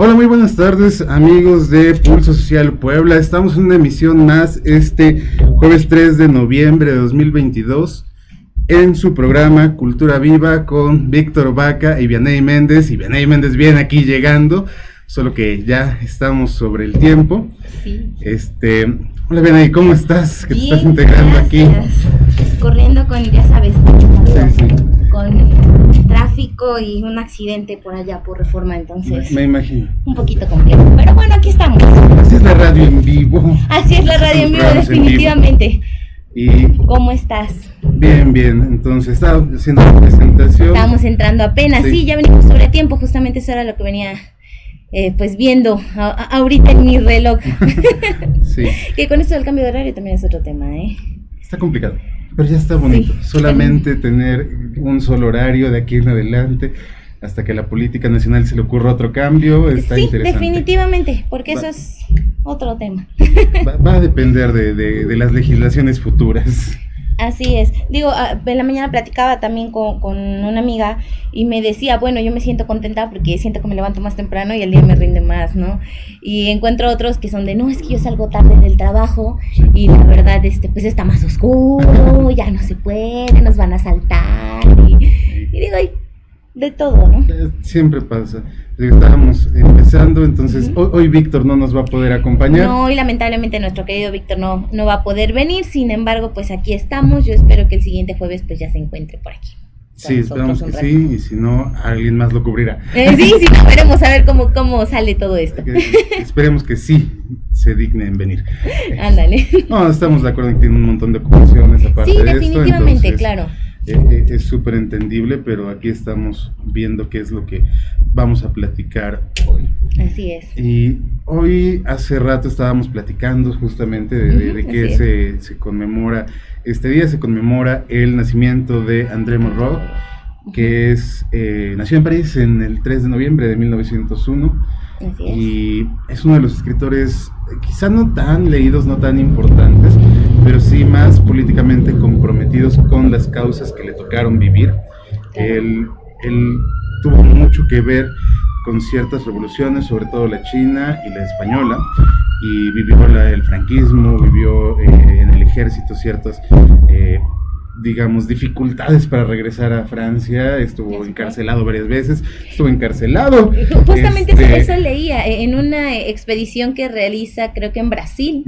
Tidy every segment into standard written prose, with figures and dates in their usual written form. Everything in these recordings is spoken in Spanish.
Hola, muy buenas tardes, amigos de Pulso Social Puebla. Estamos en una emisión más este jueves 3 de noviembre de 2022 en su programa Cultura Viva con Víctor Vaca y Vianey Méndez. Y Vianey Méndez viene aquí llegando, solo que ya estamos sobre el tiempo. Sí. Hola Vianey, ¿cómo estás? ¿Qué te estás integrando aquí? Corriendo con, ya sabes, Sí. con tráfico y un accidente por allá por Reforma, entonces Me imagino. un poquito complejo, pero bueno, aquí estamos. Así es la radio en vivo. Así es la radio en vivo, definitivamente. ¿Y cómo estás? Bien, entonces estaba haciendo la presentación. Estábamos entrando apenas, sí, ya venimos sobre tiempo, justamente eso era lo que venía pues viendo ahorita en mi reloj. Sí. Que con esto del cambio de horario también es otro tema, Está complicado, pero ya está bonito. Sí, solamente tener un solo horario de aquí en adelante, hasta que a la política nacional se le ocurra otro cambio, está sí, interesante. definitivamente, porque eso es otro tema. Va a depender de las legislaciones futuras. Así es. Digo, en la mañana platicaba también con una amiga y me decía, bueno, yo me siento contenta porque siento que me levanto más temprano y el día me rinde más, ¿no? Y encuentro otros que son de, no, es que yo salgo tarde del trabajo y la verdad, pues está más oscuro, ya no se puede, nos van a asaltar y digo, ay, de todo, ¿no? Siempre pasa. Estábamos empezando, entonces hoy Víctor no nos va a poder acompañar. No, y lamentablemente nuestro querido Víctor no va a poder venir, sin embargo, pues aquí estamos. Yo espero que el siguiente jueves pues ya se encuentre por aquí. Sí, esperamos que sí, y si no, alguien más lo cubrirá. Sí, no, veremos a ver cómo sale todo esto. Esperemos que sí se dignen en venir. Ándale. No, estamos de acuerdo en que tiene un montón de ocupaciones aparte de esto. Sí, definitivamente, entonces, claro. Es súper entendible, pero aquí estamos viendo qué es lo que vamos a platicar hoy. Así es. Y hoy, hace rato estábamos platicando justamente de que se conmemora, este día se conmemora el nacimiento de André Malraux, que nació en París en el 3 de noviembre de 1901. Así es. Y es uno de los escritores quizá no tan leídos, no tan importantes, pero sí más políticamente comprometidos con las causas que le tocaron vivir. Él tuvo mucho que ver con ciertas revoluciones, sobre todo la china y la española, y vivió el franquismo, vivió en el ejército ciertas digamos, dificultades para regresar a Francia, estuvo encarcelado varias veces, Justamente eso leía, en una expedición que realiza, creo que en Brasil,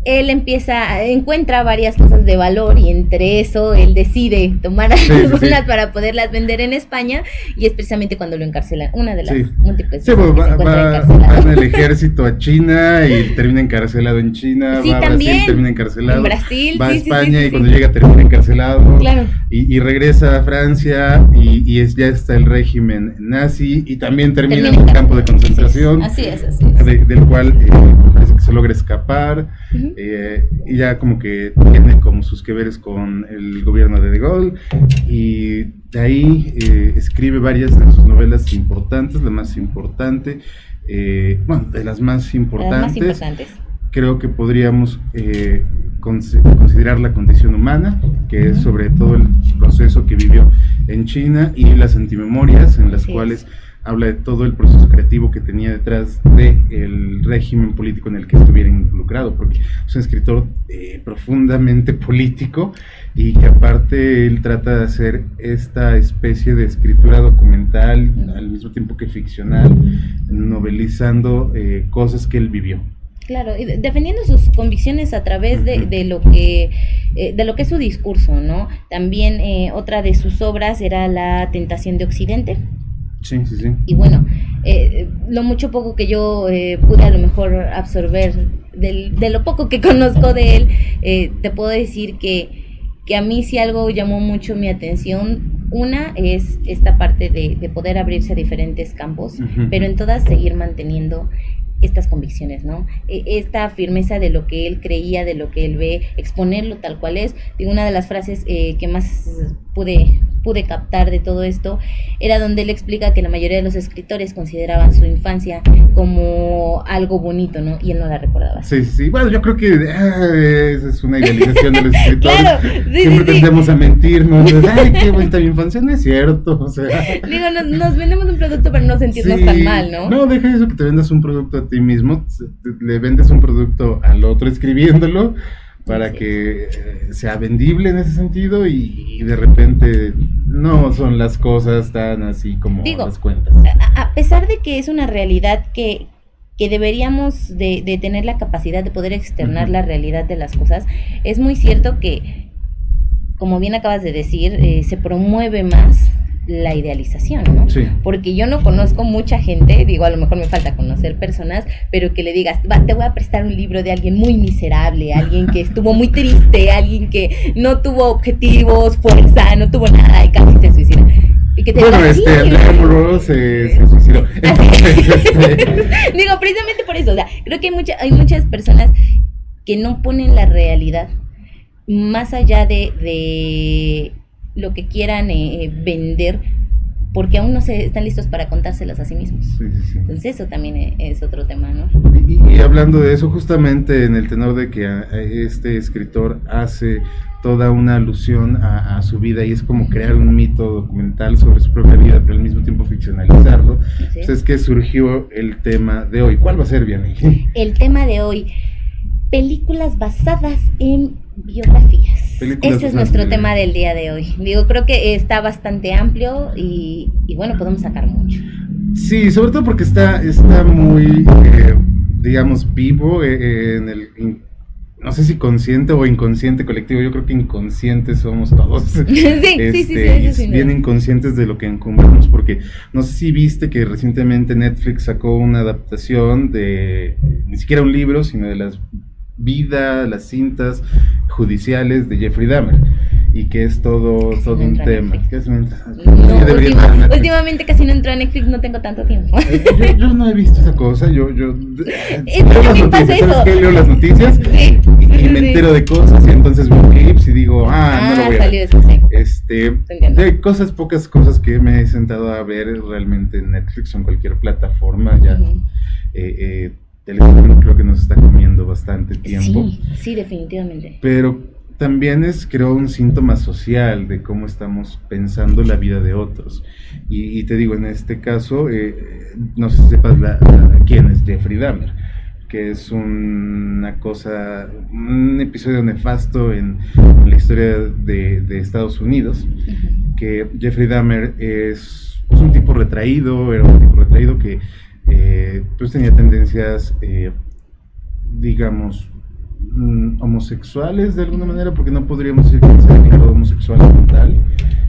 él encuentra varias cosas de valor y entre eso él decide tomar algunas para poderlas vender en España y es precisamente cuando lo encarcelan, una de las múltiples veces pues va en el ejército a China y termina encarcelado en China, va a Brasil, termina encarcelado, en Brasil, va a España y cuando llega termina encarcelado, claro. y regresa a Francia y ya está el régimen nazi y también termina en un campo de concentración, así es. Del cual parece que se logra escapar. Y ya como que tiene como sus que veres con el gobierno de Gaulle y de ahí escribe varias de sus novelas importantes. La más importante, de las más importantes, creo que podríamos considerar La condición humana, que es sobre todo el proceso que vivió en China, y Las antimemorias, en las cuales habla de todo el proceso creativo que tenía detrás del régimen político en el que estuviera involucrado, porque es un escritor profundamente político y que aparte él trata de hacer esta especie de escritura documental al mismo tiempo que ficcional, novelizando cosas que él vivió. Claro, y defendiendo sus convicciones a través de lo que es su discurso, ¿no? También otra de sus obras era La tentación de Occidente. Sí. Y bueno, lo mucho poco que yo pude a lo mejor absorber de lo poco que conozco de él, te puedo decir que a mí sí algo llamó mucho mi atención. Una es esta parte de poder abrirse a diferentes campos, pero en todas seguir manteniendo estas convicciones, ¿no? Esta firmeza de lo que él creía, de lo que él ve, exponerlo tal cual es. Digo, una de las frases que más pude pude captar de todo esto era donde él explica que la mayoría de los escritores consideraban su infancia como algo bonito, ¿no? Y él no la recordaba. Sí, sí, bueno, yo creo que esa es una idealización de los escritores. Claro, siempre tendemos a mentirnos, ay, qué bonita mi infancia, no es cierto, o sea. Digo, nos vendemos un producto para no sentirnos tan mal, ¿no? No, deja eso, que te vendas un producto a ti mismo, le vendes un producto al otro escribiéndolo, para que sea vendible en ese sentido y de repente no son las cosas tan así como las cuentas. A pesar de que es una realidad que deberíamos de tener la capacidad de poder externar la realidad de las cosas, es muy cierto que, como bien acabas de decir, se promueve más la idealización, ¿no? Sí. Porque yo no conozco mucha gente, digo, a lo mejor me falta conocer personas, pero que le digas, te voy a prestar un libro de alguien muy miserable, alguien que estuvo muy triste, alguien que no tuvo objetivos, fuerza, no tuvo nada y casi se suicida. Y que te bueno, Andrea Morrow se suicidó. Digo, precisamente por eso, o sea, creo que hay muchas personas que no ponen la realidad más allá de lo que quieran vender, porque aún no se están listos para contárselas a sí mismos. Sí. Entonces eso también es otro tema, ¿no? Y hablando de eso, justamente en el tenor de que este escritor hace toda una alusión a su vida, y es como crear un mito documental sobre su propia vida, pero al mismo tiempo ficcionalizarlo, ¿sí? Pues es que surgió el tema de hoy. ¿Cuál va a ser, Vianney? El tema de hoy, películas basadas en biografías. Ese es nuestro tema del día de hoy. Digo, creo que está bastante amplio y bueno, podemos sacar mucho. Sí, sobre todo porque está muy, digamos, vivo en el, no sé si consciente o inconsciente colectivo. Yo creo que inconscientes somos todos. Sí, bien inconscientes de lo que encumbramos, porque no sé si viste que recientemente Netflix sacó una adaptación de, ni siquiera un libro, sino de las las cintas judiciales de Jeffrey Dahmer, y que es todo un tema. Últimamente casi no entro a Netflix, no tengo tanto tiempo. Yo no he visto esa cosa, yo leo las noticias y me entero de cosas, y entonces veo clips y digo, no lo voy a ver. De pocas cosas que me he sentado a ver realmente en Netflix o en cualquier plataforma ya. Televisión creo que nos está comiendo bastante tiempo. Sí, definitivamente. Pero también creo un síntoma social de cómo estamos pensando la vida de otros. Y te digo, en este caso, no sé si sepas quién es Jeffrey Dahmer, que es un episodio nefasto en la historia de Estados Unidos, que Jeffrey Dahmer es un tipo retraído, era un tipo retraído que pues tenía tendencias, digamos, homosexuales de alguna manera, porque no podríamos decir que se declaró homosexual como tal,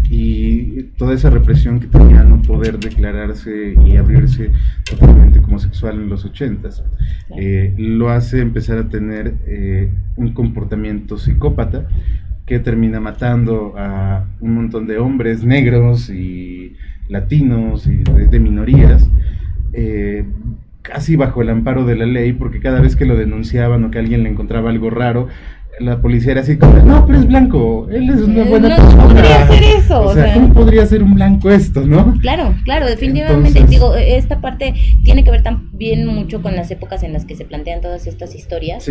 y toda esa represión que tenía no poder declararse y abrirse totalmente como sexual en los 80s, lo hace empezar a tener un comportamiento psicópata que termina matando a un montón de hombres negros y latinos y de minorías, casi bajo el amparo de la ley, porque cada vez que lo denunciaban o que alguien le encontraba algo raro, la policía era así como, no, pero es blanco, él es una buena persona. No podría hacer eso. O sea, ¿cómo podría ser un blanco esto, no? Claro, definitivamente. Entonces, digo, esta parte tiene que ver también mucho con las épocas en las que se plantean todas estas historias,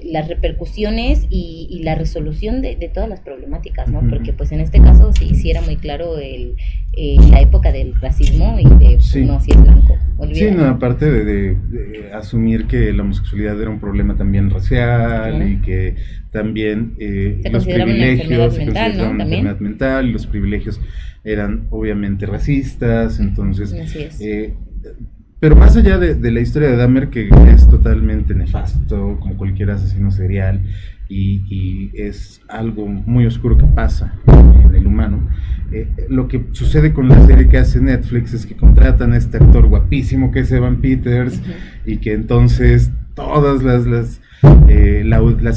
las repercusiones y la resolución de todas las problemáticas, ¿no? Porque pues en este caso sí era muy claro la época del racismo y de, no, si es blanco. Olvídate. Sí, no, aparte de asumir que la homosexualidad era un problema también racial, y que también los privilegios, se consideraban una enfermedad mental, y los privilegios eran obviamente racistas, entonces, pero más allá de la historia de Dahmer, que es totalmente nefasto, como cualquier asesino serial, y es algo muy oscuro que pasa en el humano, lo que sucede con la serie que hace Netflix es que contratan a este actor guapísimo que es Evan Peters, y que entonces todas las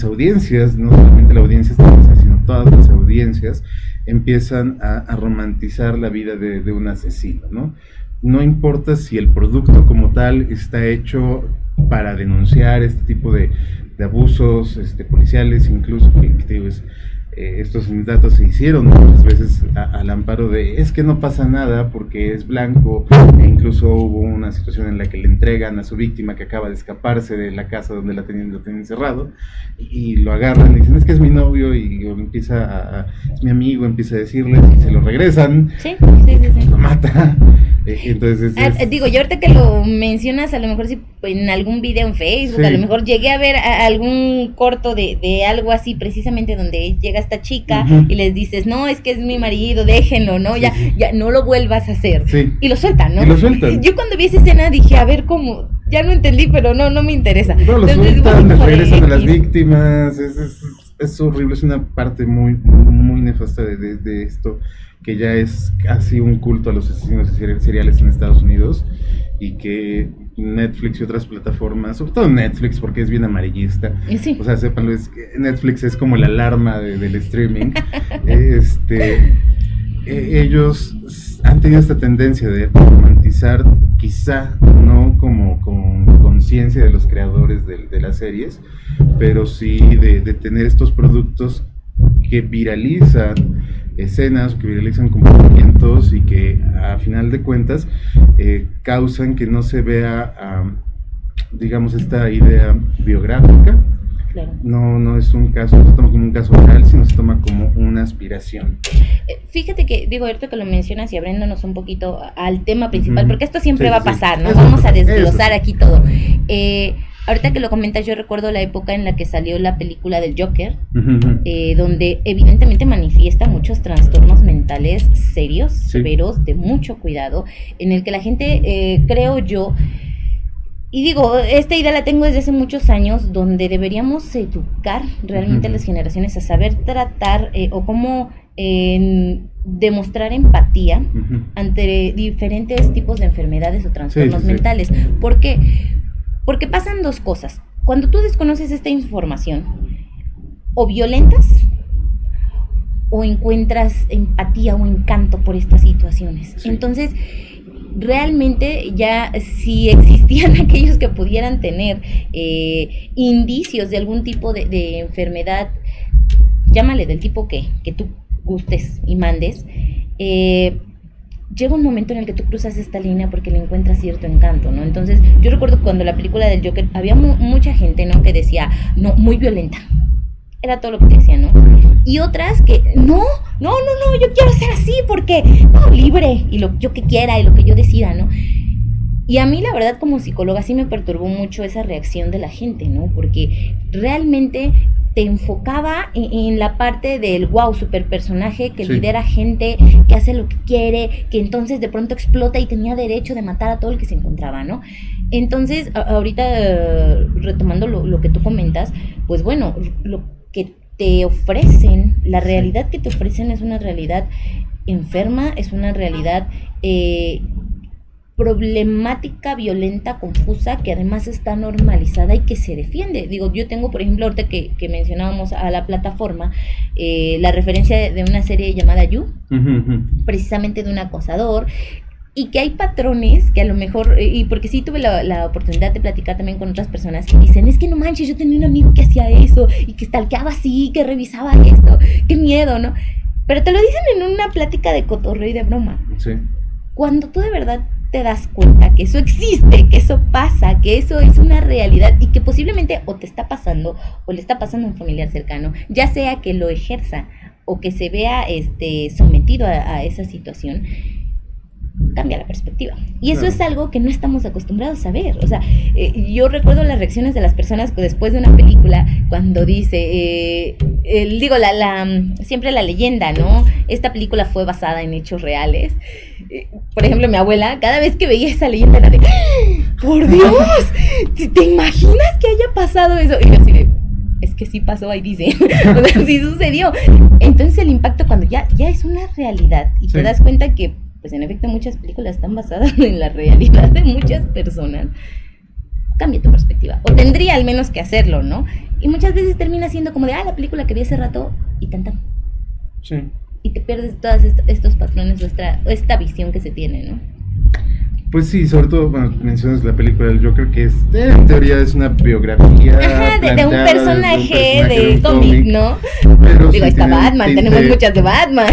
audiencias, no solamente la audiencia estadounidense, sino todas las audiencias empiezan a romantizar la vida de un asesino, ¿no? No importa si el producto como tal está hecho para denunciar este tipo de abusos policiales, incluso que digo, estos datos se hicieron muchas veces al amparo de es que no pasa nada porque es blanco, e incluso hubo una situación en la que le entregan a su víctima que acaba de escaparse de la casa donde lo tenían encerrado y lo agarran y dicen es que es mi novio y es mi amigo, empieza a decirles y se lo regresan, sí. Lo mata. Entonces digo, yo ahorita que lo mencionas, a lo mejor si en algún video en Facebook, a lo mejor llegué a ver algún corto de algo así, precisamente donde llega esta chica y les dices, no, es que es mi marido, déjenlo, ¿no? Ya no lo vuelvas a hacer. Y lo sueltan, ¿no? Yo cuando vi esa escena dije, a ver cómo, ya no entendí, pero no me interesa. No, lo sueltan, les regresan a las víctimas, es horrible, es una parte muy, muy nefasta de esto, que ya es casi un culto a los asesinos seriales en Estados Unidos y que Netflix y otras plataformas, sobre todo Netflix porque es bien amarillista, o sea, sépanlo, Netflix es como la alarma del streaming, ellos han tenido esta tendencia de romantizar, quizá no como con conciencia de los creadores de las series, pero sí de tener estos productos que viralizan escenas, que viralizan comportamientos y que a final de cuentas causan que no se vea, digamos, esta idea biográfica. Claro. No es un caso, no se toma como un caso real, sino se toma como una aspiración. Fíjate que, digo, ahorita que lo mencionas y abriéndonos un poquito al tema principal, porque esto siempre va a pasar, ¿no? Vamos a desglosar aquí todo. Ahorita que lo comentas, yo recuerdo la época en la que salió la película del Joker, donde evidentemente manifiesta muchos trastornos mentales serios, severos, de mucho cuidado, en el que la gente, creo yo, y digo, esta idea la tengo desde hace muchos años, donde deberíamos educar realmente a las generaciones a saber tratar o cómo demostrar empatía ante diferentes tipos de enfermedades o trastornos mentales. ¿Por qué? Porque pasan dos cosas. Cuando tú desconoces esta información, o violentas o encuentras empatía o encanto por estas situaciones. Entonces, realmente ya si existían aquellos que pudieran tener indicios de algún tipo de enfermedad, llámale del tipo que tú gustes y mandes, llega un momento en el que tú cruzas esta línea porque le encuentras cierto encanto, ¿no? Entonces, yo recuerdo cuando la película del Joker, había mucha gente, ¿no?, que decía, no, muy violenta. Era todo lo que te decían, ¿no? Y otras que, no, yo quiero ser así porque, no, libre, y yo que quiera, y lo que yo decida, ¿no? Y a mí, la verdad, como psicóloga, sí me perturbó mucho esa reacción de la gente, ¿no? Porque realmente te enfocaba en la parte del wow, super personaje que lidera gente, que hace lo que quiere, que entonces de pronto explota y tenía derecho de matar a todo el que se encontraba, ¿no? Entonces, ahorita retomando lo que tú comentas, pues bueno, lo que te ofrecen, la realidad que te ofrecen es una realidad enferma, es una realidad problemática, violenta, confusa, que además está normalizada y que se defiende. Digo, yo tengo, por ejemplo, ahorita que mencionábamos a la plataforma, la referencia de una serie llamada You, precisamente de un acosador, y que hay patrones que a lo mejor, y porque sí tuve la oportunidad de platicar también con otras personas que dicen, es que no manches, yo tenía un amigo que hacía eso, y que stalkeaba así, que revisaba esto, qué miedo, ¿no? Pero te lo dicen en una plática de cotorreo y de broma. Sí. Cuando tú de verdad te das cuenta que eso existe, que eso pasa, que eso es una realidad y que posiblemente o te está pasando o le está pasando a un familiar cercano, ya sea que lo ejerza o que se vea sometido a esa situación, cambia la perspectiva. Y eso es algo que no estamos acostumbrados a ver. O sea, yo recuerdo las reacciones de las personas después de una película cuando dice, siempre la leyenda, ¿no? Esta película fue basada en hechos reales. Por ejemplo, mi abuela, cada vez que veía esa leyenda era de, ¡por Dios! ¿Te imaginas que haya pasado eso? Y yo así de, es que sí pasó, ahí dice. O sea, sí sucedió. Entonces el impacto cuando ya es una realidad y te das cuenta que pues en efecto muchas películas están basadas en la realidad de muchas personas, cambia tu perspectiva, o tendría al menos que hacerlo, ¿no? Y muchas veces termina siendo como de, la película que vi hace rato, y tanta. Sí. Y te pierdes todos estos patrones, esta visión que se tiene, ¿no? Pues sí, sobre todo, bueno, mencionas la película del Joker, que en teoría es una biografía. Ajá, de un personaje de un cómic, ¿no? Pero digo, está Batman, tenemos muchas de Batman.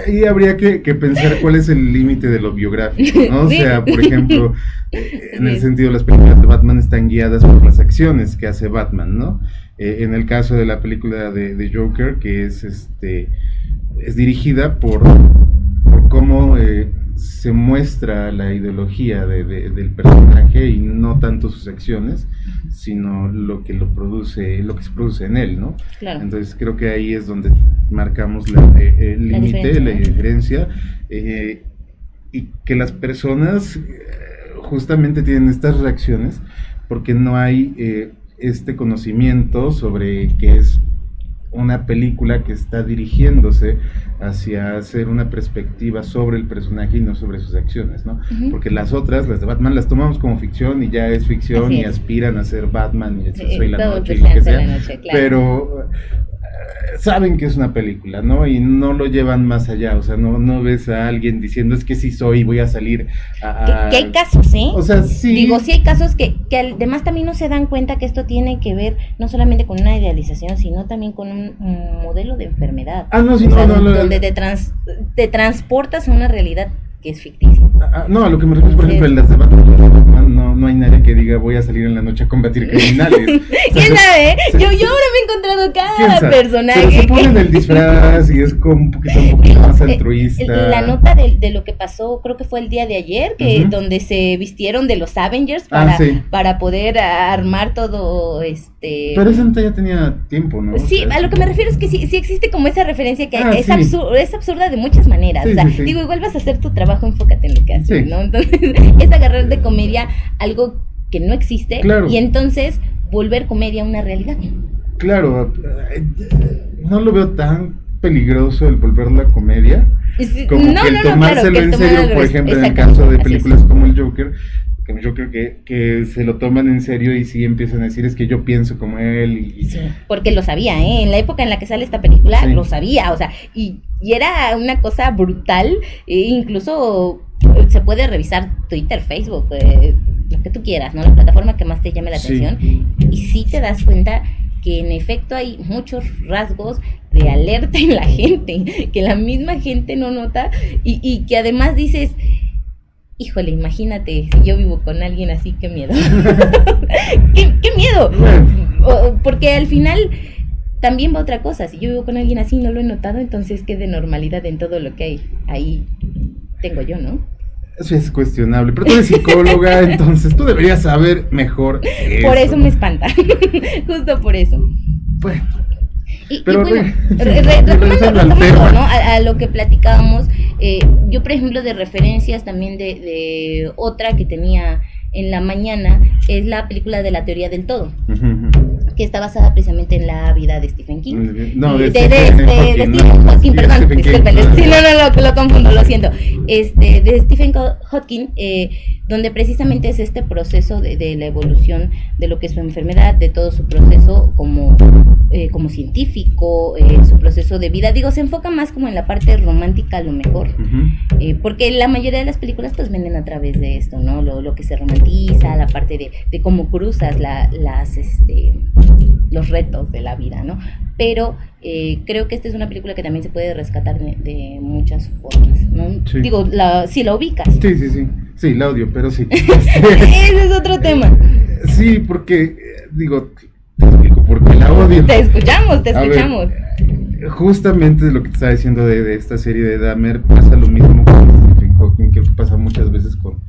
Ahí habría que pensar cuál es el límite de lo biográfico, ¿no? Sí. O sea, por ejemplo, en el sentido, las películas de Batman están guiadas por las acciones que hace Batman, ¿no? En el caso de la película de Joker, que es dirigida por cómo se muestra la ideología del personaje y no tanto sus acciones, sino lo que se produce en él, ¿no? Claro. Entonces creo que ahí es donde marcamos el límite, la diferencia, y que las personas justamente tienen estas reacciones porque no hay este conocimiento sobre qué es una película que está dirigiéndose hacia hacer una perspectiva sobre el personaje y no sobre sus acciones, ¿no? Uh-huh. Porque las otras, las de Batman, las tomamos como ficción y ya es ficción y aspiran a ser Batman y Soy la Noche y lo que sea, claro. Pero saben que es una película, ¿no? Y no lo llevan más allá, o sea, no ves a alguien diciendo es que sí soy, voy a salir a... Que hay casos, ¿eh? O sea, sí. Digo, sí hay casos que además también no se dan cuenta que esto tiene que ver no solamente con una idealización, sino también con un modelo de enfermedad. No, sí, o sea, donde te transportas a una realidad que es ficticia. No, a lo que me refiero, por ejemplo, en las de Batman, no hay nadie que diga voy a salir en la noche a combatir criminales. ¿Quién sabe? Yo ahora me he encontrado cada personaje. Pero se ponen el disfraz y es como un poquito más altruista. La nota de lo que pasó, creo que fue el día de ayer, que uh-huh. donde se vistieron de los Avengers para poder armar todo Pero esa nota ya tenía tiempo, ¿no? Sí, a lo que me refiero es que sí existe como esa referencia que es absurda de muchas maneras. Sí, o sea, sí. Digo, igual vas a hacer tu trabajo, enfócate en lo que haces, ¿no? Entonces, es agarrar de comedia algo que no existe, claro. Y entonces volver comedia una realidad. Claro, no lo veo tan peligroso el volver la comedia como que el tomárselo en serio, por ejemplo, en el caso de películas como el Joker, que yo creo que se lo toman en serio y sí empiezan a decir es que yo pienso como él. Sí, porque lo sabía, en la época en la que sale esta película, lo sabía, o sea, y era una cosa brutal, incluso se puede revisar Twitter, Facebook, lo que tú quieras, ¿no? La plataforma que más te llame la atención, y sí te das cuenta que en efecto hay muchos rasgos de alerta en la gente, que la misma gente no nota, y que además dices, híjole, imagínate, si yo vivo con alguien así, qué miedo. ¿Qué miedo? Porque al final también va otra cosa, si yo vivo con alguien así y no lo he notado, entonces qué de normalidad en todo lo que hay ahí tengo yo, ¿no? Eso es cuestionable, pero tú eres psicóloga, entonces tú deberías saber mejor eso. Por eso me espanta, justo por eso. Bueno, pero bueno, retomando, ¿no? A lo que platicábamos, yo por ejemplo de referencias también de otra que tenía en la mañana, es la película de la teoría del todo. Uh-huh. Que está basada precisamente en la vida de Stephen King. No, de Stephen Hawking, perdón, discúlpenle. Sí, no, lo confundo, lo siento. De Stephen Hawking, donde precisamente es este proceso de la evolución de lo que es su enfermedad, de todo su proceso como científico, su proceso de vida. Digo, se enfoca más como en la parte romántica a lo mejor, uh-huh. Porque la mayoría de las películas pues venden a través de esto, ¿no? Lo que se romantiza, la parte de cómo cruzas los retos de la vida, ¿no? Pero creo que esta es una película que también se puede rescatar de muchas formas, ¿no? Sí. Digo, si la ubicas. Sí, la odio, pero sí. Ese es otro tema. Sí, porque, digo, te explico por qué la odio. Te escuchamos. Ver, justamente lo que te estaba diciendo de esta serie de Dahmer, pasa lo mismo con Stephen Hawking, que pasa muchas veces con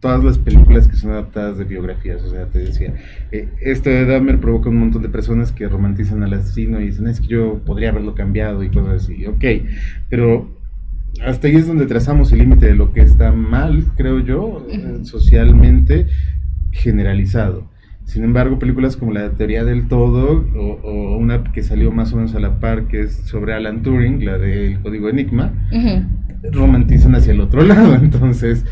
todas las películas que son adaptadas de biografías. O sea, te decía, esto de Dahmer provoca un montón de personas que romantizan al asesino y dicen, es que yo podría haberlo cambiado y cosas así. Ok, pero hasta ahí es donde trazamos el límite de lo que está mal, creo yo, socialmente generalizado. Sin embargo, películas como La Teoría del Todo, o una que salió más o menos a la par, que es sobre Alan Turing, la del Código Enigma, uh-huh. romantizan hacia el otro lado. Entonces,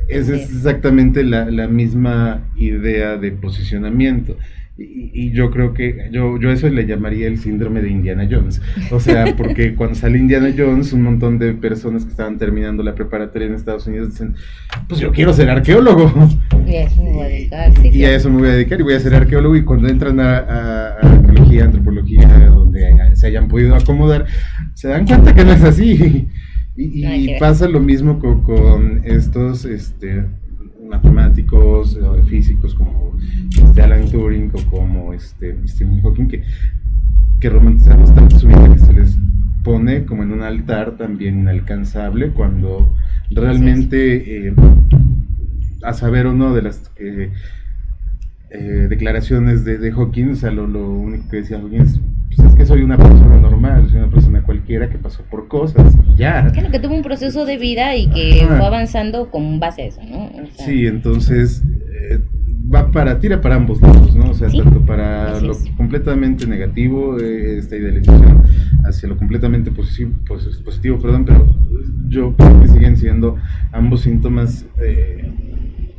esa es exactamente la misma idea de posicionamiento. Y yo creo que yo eso le llamaría el síndrome de Indiana Jones. O sea, porque cuando sale Indiana Jones, un montón de personas que estaban terminando la preparatoria en Estados Unidos dicen, pues yo quiero ser arqueólogo. Y a eso me voy a dedicar, sí, y a eso me voy a dedicar y voy a ser arqueólogo. Y cuando entran a arqueología, antropología, donde se hayan podido acomodar, se dan cuenta que no es así. Y pasa lo mismo con estos matemáticos, físicos como Alan Turing o como Stephen Hawking, que romantizamos tanto su vida que se les pone como en un altar también inalcanzable, cuando realmente, a saber uno de las declaraciones de Hawking, o sea, lo único que decía Hawking es que soy una persona normal, soy una persona cualquiera que pasó por cosas y ya. Claro, que tuvo un proceso de vida y que fue avanzando con base a eso, ¿no? O sea, sí, entonces tira para ambos lados, ¿no? O sea, ¿sí? Tanto para lo completamente negativo, esta idealización, hacia lo completamente positivo, pero yo creo que siguen siendo ambos síntomas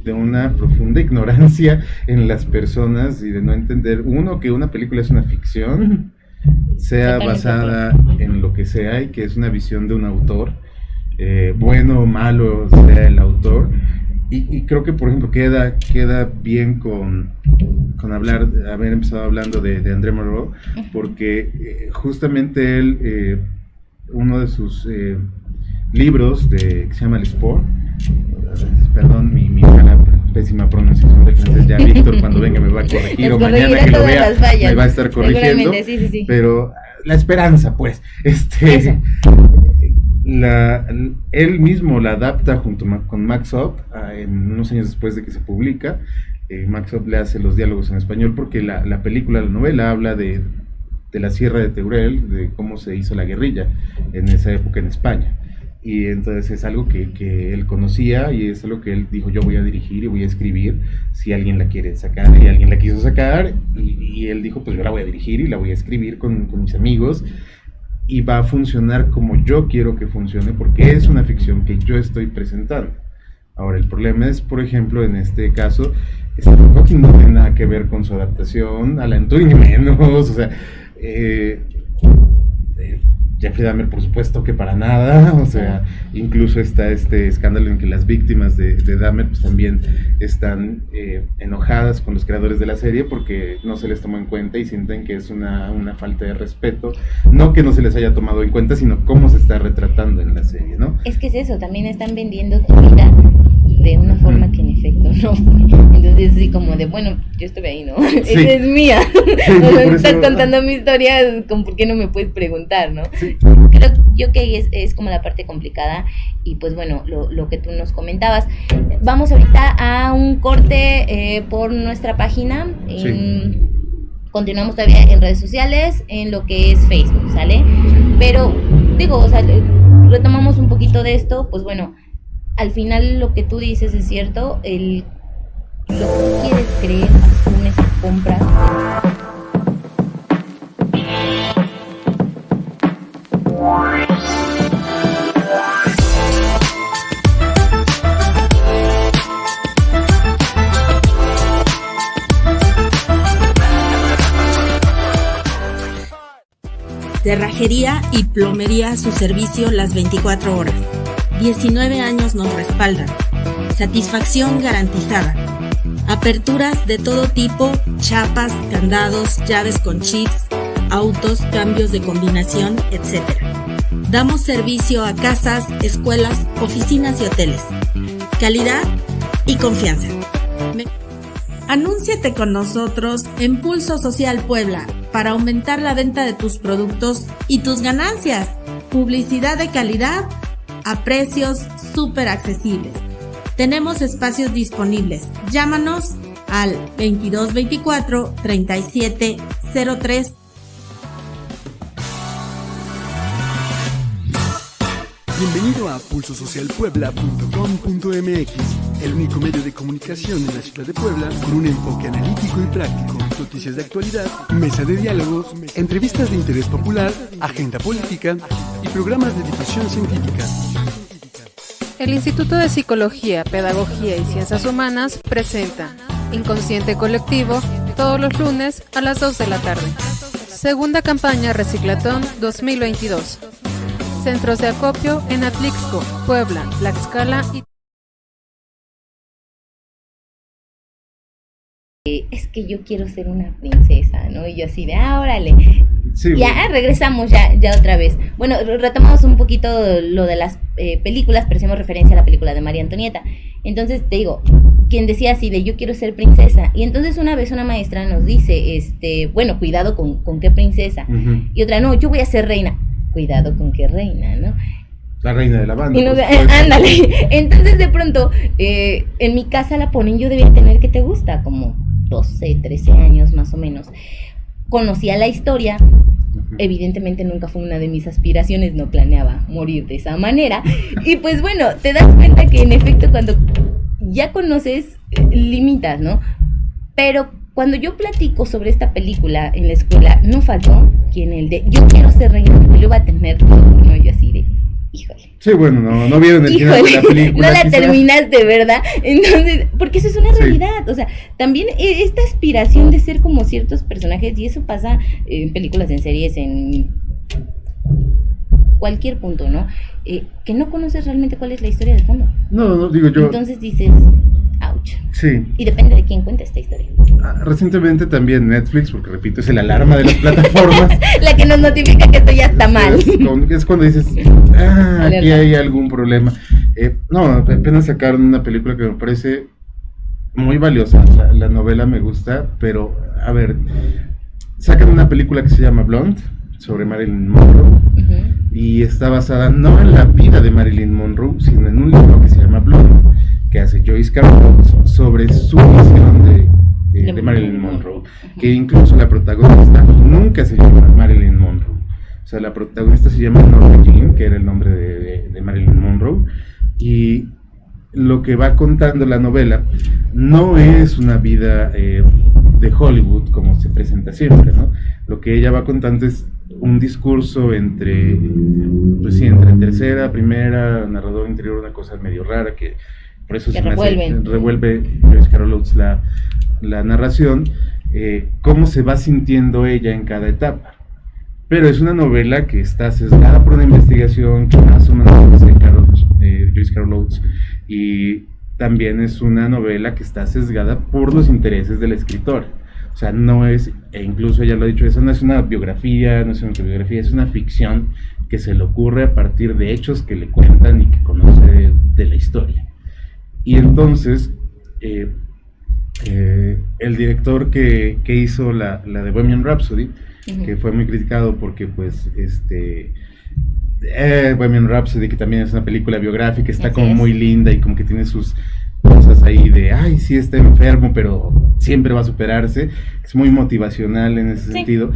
de una profunda ignorancia en las personas y de no entender, uno, que una película es una ficción, sea basada en lo que sea y que es una visión de un autor, bueno o malo sea el autor, y creo que, por ejemplo, queda bien con haber empezado hablando de André Malraux, porque justamente él, uno de sus libros que se llama El Sport, perdón mi mala pésima pronunciación de francés, ya Víctor cuando venga me va a corregir, o mañana que lo vea me va a estar corrigiendo, sí. Pero la esperanza, pues, él mismo la adapta junto con Max Up, en unos años después de que se publica. Max Up le hace los diálogos en español porque la novela habla de la Sierra de Teruel, de cómo se hizo la guerrilla en esa época en España. Y entonces es algo que él conocía y es algo que él dijo, yo voy a dirigir y voy a escribir si alguien la quiere sacar, y alguien la quiso sacar, y él dijo, pues yo la voy a dirigir y la voy a escribir con mis amigos, y va a funcionar como yo quiero que funcione, porque es una ficción que yo estoy presentando. Ahora, el problema es, por ejemplo, en este caso, Stephen Hawking no tiene nada que ver con su adaptación, Alan Turing menos, o sea, Jeffrey Dahmer, por supuesto que para nada, o sea, incluso está este escándalo en que las víctimas de Dahmer pues también están enojadas con los creadores de la serie porque no se les tomó en cuenta y sienten que es una falta de respeto, no que no se les haya tomado en cuenta, sino cómo se está retratando en la serie, ¿no? Es que es eso, también están vendiendo tu vida de una forma que en efecto no fue. Entonces así como de, bueno, yo estuve ahí, ¿no? Sí. Esa es mía. Sí, o sea, estás contando mi historia, ¿por qué no me puedes preguntar, no? Sí. Creo yo que es como la parte complicada y pues bueno, lo que tú nos comentabas. Vamos ahorita a un corte por nuestra página. Sí. Continuamos todavía en redes sociales, en lo que es Facebook, ¿sale? Pero digo, o sea, retomamos un poquito de esto, pues bueno, al final lo que tú dices es cierto, lo que tú quieres creer, asumes y compras. Cerrajería y plomería a su servicio las 24 horas. 19 años nos respaldan. Satisfacción garantizada. Aperturas de todo tipo, chapas, candados, llaves con chips, autos, cambios de combinación, etc. Damos servicio a casas, escuelas, oficinas y hoteles. Calidad y confianza. Anúnciate con nosotros en Pulso Social Puebla para aumentar la venta de tus productos y tus ganancias. Publicidad de calidad a precios súper accesibles. Tenemos espacios disponibles. Llámanos al 2224-3703. Bienvenido a pulsosocialpuebla.com.mx, el único medio de comunicación en la ciudad de Puebla con un enfoque analítico y práctico, noticias de actualidad, mesa de diálogos, entrevistas de interés popular, agenda política y programas de difusión científica. El Instituto de Psicología, Pedagogía y Ciencias Humanas presenta Inconsciente Colectivo, todos los lunes a las 2 de la tarde. Segunda campaña Reciclatón 2022. Centros de acopio en Atlixco, Puebla, Tlaxcala y... Es que yo quiero ser una princesa, ¿no? Y yo así de, órale. Sí, Ya regresamos ya otra vez. Bueno, retomamos un poquito lo de las películas, pero hacemos referencia a la película de María Antonieta. Entonces te digo, quien decía así de yo quiero ser princesa. Y entonces una vez una maestra nos dice, bueno, cuidado con qué princesa. Uh-huh. Y otra, no, yo voy a ser reina. Cuidado con qué reina, ¿no? La reina de la banda. Y ándale. Entonces de pronto, en mi casa la ponen, yo debía tener, ¿qué te gusta? Como 12, 13 años más o menos. Conocía la historia, evidentemente nunca fue una de mis aspiraciones, no planeaba morir de esa manera. Y pues bueno, te das cuenta que en efecto cuando ya conoces, limitas, ¿no? Pero cuando yo platico sobre esta película en la escuela, no faltó quien el de yo quiero ser reina, porque lo iba a tener todo, ¿no? Yo así de, híjole. Sí, bueno, no vieron el final de la película. No la quizá. terminaste, ¿verdad? Entonces, porque eso es una realidad, o sea, también esta aspiración de ser como ciertos personajes, y eso pasa en películas, en series, en cualquier punto, ¿no? Que no conoces realmente cuál es la historia de fondo. No, digo yo. Entonces dices, ouch. Sí. Y depende de quién cuenta esta historia. Recientemente también Netflix, porque repito, es el alarma de las plataformas. La que nos notifica que esto ya está mal. Es cuando dices, aquí hay algún problema. No, apenas sacaron una película que me parece muy valiosa. La novela me gusta, pero, a ver, sacan una película que se llama Blonde, sobre Marilyn Monroe, y está basada no en la vida de Marilyn Monroe, sino en un libro que se llama Blonde, que hace Joyce Carol sobre su visión de Marilyn Monroe, que incluso la protagonista nunca se llama Marilyn Monroe, o sea, la protagonista se llama Norma Jean, que era el nombre de Marilyn Monroe, y lo que va contando la novela no es una vida de Hollywood como se presenta siempre, ¿no? Lo que ella va contando es un discurso entre tercera, primera, narrador interior, una cosa medio rara que por eso que se revuelve Joyce Carol Oates la narración, cómo se va sintiendo ella en cada etapa. Pero es una novela que está sesgada por una investigación que más o menos hace Joyce Carol Oates, y también es una novela que está sesgada por los intereses del escritor. O sea, no es, e incluso ella lo ha dicho, eso no es una biografía, no es una autobiografía, es una ficción que se le ocurre a partir de hechos que le cuentan y que conoce de la historia. Y entonces, el director que hizo la de Bohemian Rhapsody, que fue muy criticado porque pues Bohemian Rhapsody, que también es una película biográfica, está como muy linda y como que tiene sus cosas ahí de, ay, sí está enfermo, pero siempre va a superarse, es muy motivacional en ese sentido.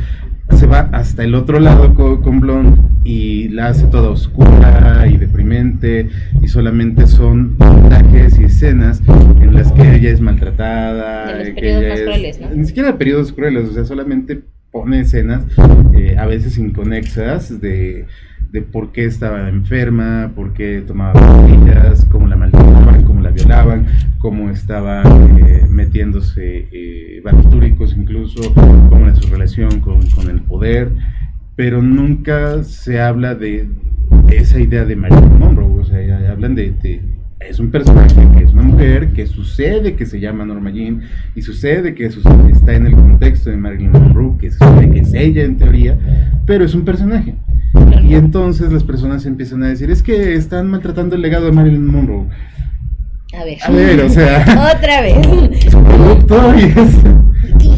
Se va hasta el otro lado con Blonde y la hace toda oscura y deprimente, y solamente son montajes y escenas en las que ella es maltratada, de los que periodos ella más crueles, ¿no? Ni siquiera periodos crueles, o sea, solamente pone escenas a veces inconexas de por qué estaba enferma, por qué tomaba pastillas, cómo la maltrataban, cómo la violaban, cómo estaba metiéndose barbitúricos incluso, cómo era su relación con el poder, pero nunca se habla de esa idea de Marilyn Monroe. O sea, hablan es un personaje que es una mujer, que sucede que se llama Norma Jean, y sucede que está en el contexto de Marilyn Monroe, que sucede que es ella en teoría, pero es un personaje. Y entonces las personas empiezan a decir, es que están maltratando el legado de Marilyn Monroe. A ver, o sea, otra vez.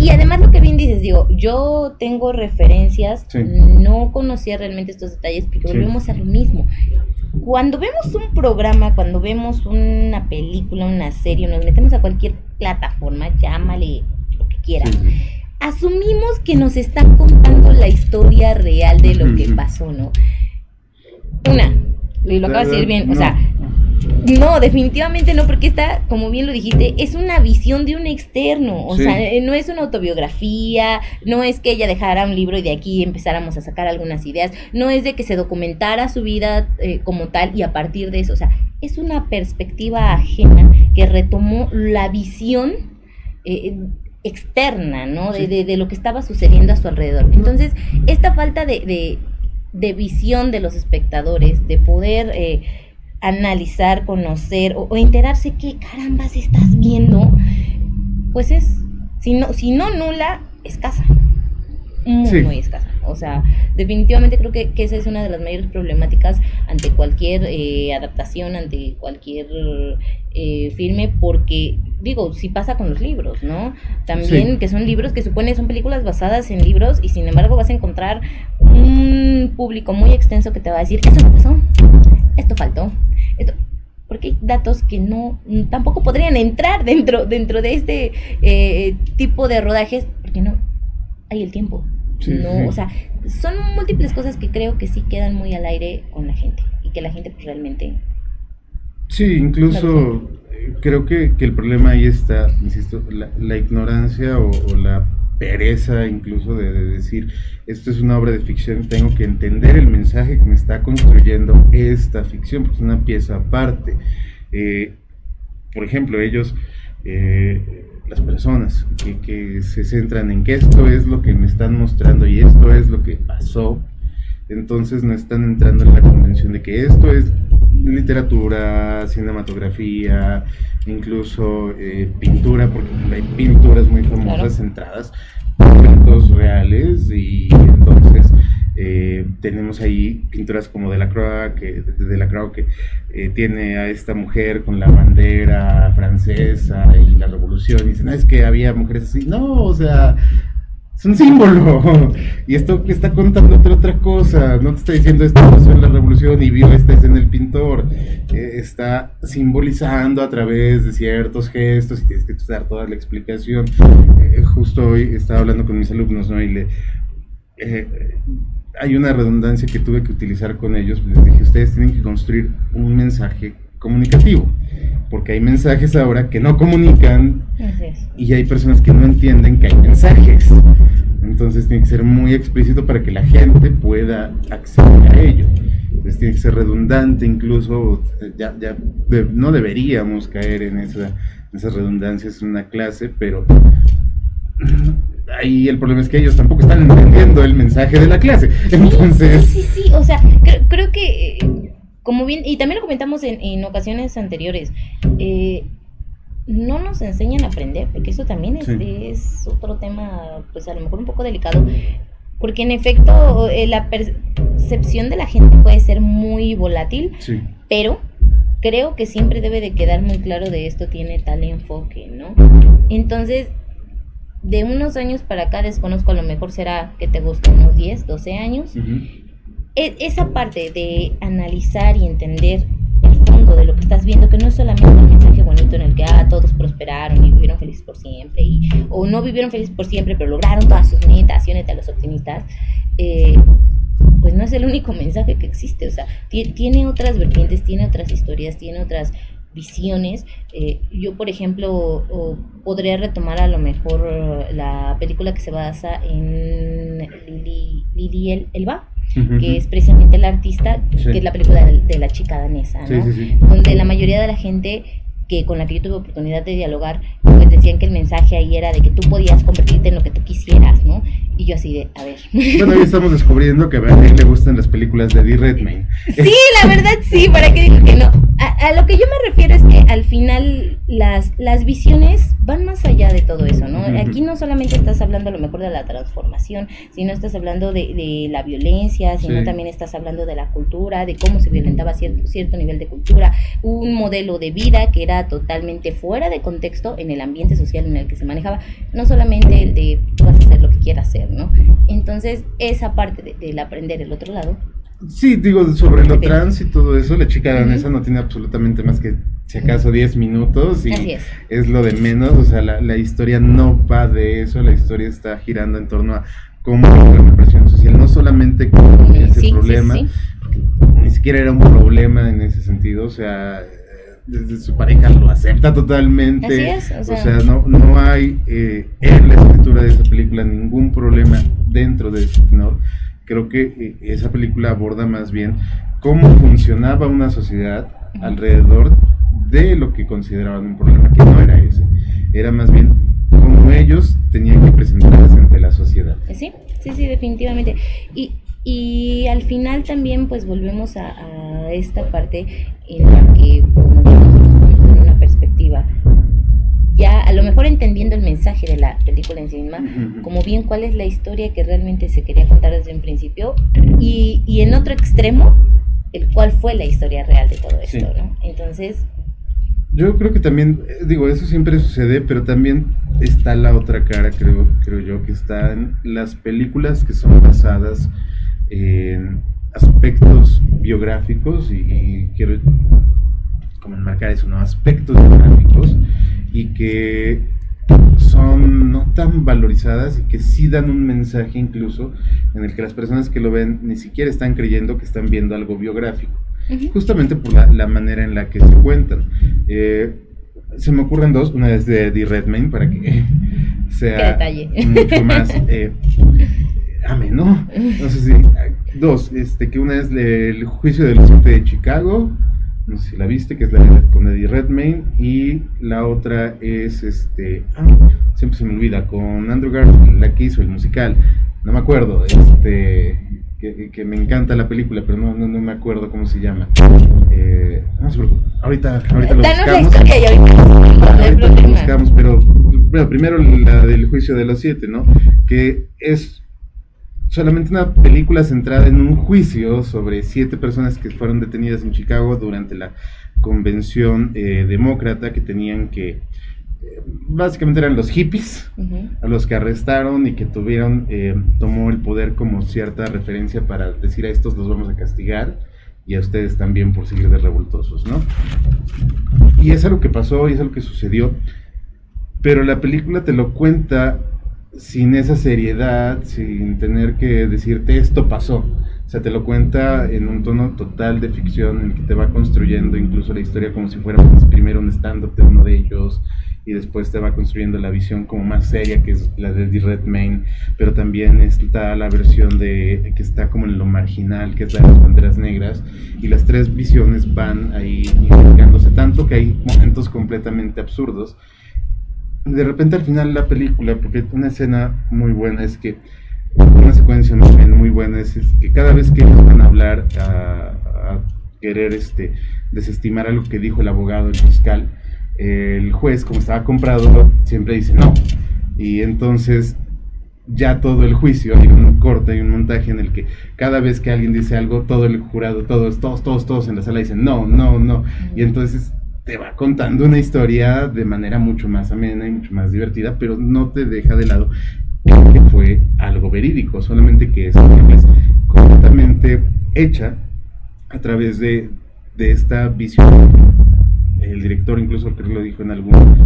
Y además lo que bien dices, digo, yo tengo referencias, no conocía realmente estos detalles, porque volvemos a lo mismo. Cuando vemos un programa, cuando vemos una película, una serie, nos metemos a cualquier plataforma, llámale lo que quieras, asumimos que nos están contando la historia real de lo que pasó, ¿no? Y lo acabas de decir bien, o sea, no, definitivamente no, porque esta, como bien lo dijiste, es una visión de un externo, o sea, no es una autobiografía, no es que ella dejara un libro y de aquí empezáramos a sacar algunas ideas, no es de que se documentara su vida como tal y a partir de eso, o sea, es una perspectiva ajena que retomó la visión externa, ¿no? Sí. De lo que estaba sucediendo a su alrededor. Entonces, esta falta de visión de los espectadores, de poder analizar, conocer o enterarse qué carambas estás viendo, pues es, si no nula, escasa. Muy escasa. O sea, definitivamente creo que esa es una de las mayores problemáticas ante cualquier adaptación, ante cualquier filme, porque, digo, sí pasa con los libros, ¿no? También que son libros que son películas basadas en libros, y sin embargo vas a encontrar un público muy extenso que te va a decir, eso no pasó, esto faltó, esto... porque hay datos que tampoco podrían entrar dentro de este tipo de rodajes, porque no hay el tiempo. O sea, son múltiples cosas que creo que sí quedan muy al aire con la gente, y que la gente pues realmente... Sí, incluso creo que el problema ahí está, insisto, la ignorancia o la pereza incluso de decir, esto es una obra de ficción, tengo que entender el mensaje que me está construyendo esta ficción, porque es una pieza aparte. Por ejemplo, ellos... las personas que se centran en que esto es lo que me están mostrando y esto es lo que pasó, entonces no están entrando en la convención de que esto es literatura, cinematografía, incluso pintura, porque hay pinturas muy famosas centradas en eventos reales, y entonces tenemos ahí pinturas como Delacroix que tiene a esta mujer con la bandera francesa y la revolución, y dicen, es que había mujeres así, no, o sea, es un símbolo, y esto que está contando otra cosa, no te está diciendo esto pasó en la revolución y vio esta escena el pintor, está simbolizando a través de ciertos gestos, y tienes que dar toda la explicación. Justo hoy estaba hablando con mis alumnos, ¿no? Y hay una redundancia que tuve que utilizar con ellos. Les dije, ustedes tienen que construir un mensaje comunicativo, porque hay mensajes ahora que no comunican, y hay personas que no entienden que hay mensajes. Entonces tiene que ser muy explícito para que la gente pueda acceder a ello. Entonces tiene que ser redundante, incluso no deberíamos caer en esas redundancias en una clase, pero ahí el problema es que ellos tampoco están entendiendo el mensaje de la clase. Entonces... Sí, o sea, creo que, como bien, y también lo comentamos en ocasiones anteriores, no nos enseñan a aprender, porque eso también es otro tema, pues a lo mejor un poco delicado, porque en efecto la percepción de la gente puede ser muy volátil, pero creo que siempre debe de quedar muy claro de esto tiene tal enfoque, ¿no? Entonces, de unos años para acá, desconozco, a lo mejor será que te gusta unos 10, 12 años, esa parte de analizar y entender el fondo de lo que estás viendo, que no es solamente un mensaje bonito en el que todos prosperaron y vivieron felices por siempre, o no vivieron felices por siempre, pero lograron todas sus metas, y únete a los optimistas, pues no es el único mensaje que existe. O sea, tiene otras vertientes, tiene otras historias, tiene otras visiones. Yo, por ejemplo, podría retomar a lo mejor la película que se basa en Lili Elba, que es precisamente la artista, que es la película de la chica danesa, ¿no? Donde la mayoría de la gente con la que yo tuve oportunidad de dialogar, pues decían que el mensaje ahí era de que tú podías convertirte en lo que tú quisieras, ¿no? Y yo así de, a ver. Bueno, hoy estamos descubriendo que a Bernie le gustan las películas de Eddie Redmayne. Sí, la verdad sí, ¿para qué digo que no? A lo que yo me refiero es que al final las visiones van más allá de todo eso, ¿no? Aquí no solamente estás hablando a lo mejor de la transformación, sino estás hablando de la violencia, sino también estás hablando de la cultura, de cómo se violentaba cierto nivel de cultura, un modelo de vida que era totalmente fuera de contexto en el ambiente social en el que se manejaba, no solamente el de tú vas a hacer lo que quieras hacer, ¿no? Entonces, esa parte del aprender el otro lado. Sí, digo, sobre lo trans y todo eso, la chica danesa no tiene absolutamente más que, si acaso, 10 minutos, y es lo de menos. O sea, la historia no va de eso, la historia está girando en torno a cómo la represión social, no solamente con ese problema, ni siquiera era un problema en ese sentido, o sea, desde su pareja lo acepta totalmente. Así es, o sea no hay en la escritura de esa película ningún problema dentro de ese tenor. Creo que esa película aborda más bien cómo funcionaba una sociedad alrededor de lo que consideraban un problema, que no era ese, era más bien cómo ellos tenían que presentarse ante la sociedad. Sí, definitivamente. Y al final también pues volvemos a esta parte en la que como nosotros podemos tener una perspectiva ya a lo mejor entendiendo el mensaje de la película en sí misma, como bien cuál es la historia que realmente se quería contar desde un principio, y en otro extremo, el cuál fue la historia real de todo esto, ¿no? Entonces... Yo creo que también, digo, eso siempre sucede, pero también está la otra cara, creo yo, que están las películas que son basadas en aspectos biográficos, y quiero como enmarcar eso, ¿no? Aspectos biográficos, y que son no tan valorizadas y que sí dan un mensaje incluso en el que las personas que lo ven ni siquiera están creyendo que están viendo algo biográfico, justamente por la manera en la que se cuentan. Se me ocurren dos, una es de Eddie Redmayne, para que sea mucho más ameno, no sé si, dos, que una es El juicio del 7 de Chicago, no sé si la viste, que es la con Eddie Redmayne, y la otra es siempre se me olvida, con Andrew Garfield, la que hizo el musical, no me acuerdo, que me encanta la película, pero no me acuerdo cómo se llama. No se preocupe, ahorita lo buscamos. La historia y ahorita lo buscamos, pero bueno, primero la del juicio de los 7, ¿no? Que es solamente una película centrada en un juicio sobre 7 personas que fueron detenidas en Chicago durante la convención demócrata, que tenían que, básicamente eran los hippies, a los que arrestaron y que tomó el poder como cierta referencia para decir: a estos los vamos a castigar y a ustedes también por seguir de revoltosos, ¿no? Y es algo que pasó y es algo que sucedió, pero la película te lo cuenta sin esa seriedad, sin tener que decirte esto pasó. O sea, te lo cuenta en un tono total de ficción, en el que te va construyendo incluso la historia como si fuera primero un stand-up de uno de ellos, y después te va construyendo la visión como más seria, que es la de Eddie Redmayne, pero también está la versión que está como en lo marginal, que es la de las Panteras Negras, y las tres visiones van ahí intercambiándose tanto que hay momentos completamente absurdos. De repente al final de la película, porque una escena muy buena es que, una secuencia muy buena es que cada vez que ellos van a hablar, a querer desestimar algo que dijo el abogado, el fiscal, el juez, como estaba comprado, siempre dice no, y entonces ya todo el juicio hay un corte, hay un montaje en el que cada vez que alguien dice algo, todo el jurado, todos en la sala dicen no, y entonces te va contando una historia de manera mucho más amena y mucho más divertida, pero no te deja de lado que fue algo verídico, solamente que es completamente hecha a través de esta visión. El director incluso creo que lo dijo en alguna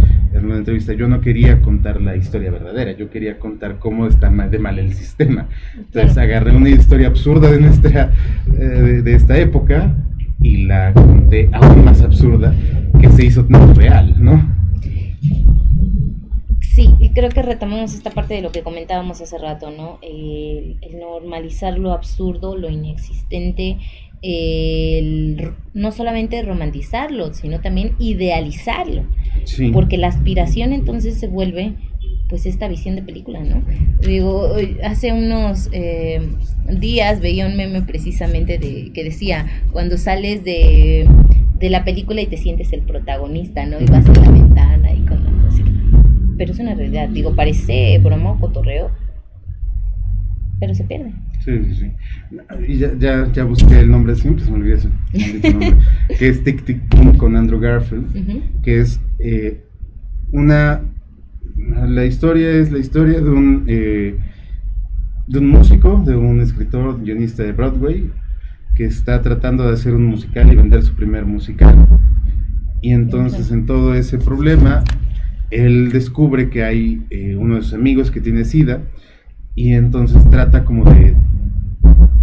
entrevista: yo no quería contar la historia verdadera, yo quería contar cómo está de mal el sistema. Entonces agarré una historia absurda de esta época y la conté aún más absurda, que se hizo tan real, ¿no? Sí, y creo que retomamos esta parte de lo que comentábamos hace rato, ¿no? El normalizar lo absurdo, lo inexistente, no solamente romantizarlo, sino también idealizarlo. Sí. Porque la aspiración entonces se vuelve pues esta visión de película, ¿no? Digo, hace unos días veía un meme precisamente que decía: cuando sales de la película y te sientes el protagonista, ¿no? Y vas a la ventana y como así. Pero es una realidad, digo, parece broma o cotorreo, pero se pierde. Sí. Y ya busqué el nombre, siempre se me olvida ese nombre, que es Tic Tic Boom con Andrew Garfield, que es la historia es la historia de un músico, de un escritor, guionista de Broadway, que está tratando de hacer un musical y vender su primer musical. Y entonces en todo ese problema, él descubre que hay uno de sus amigos que tiene SIDA, y entonces trata como de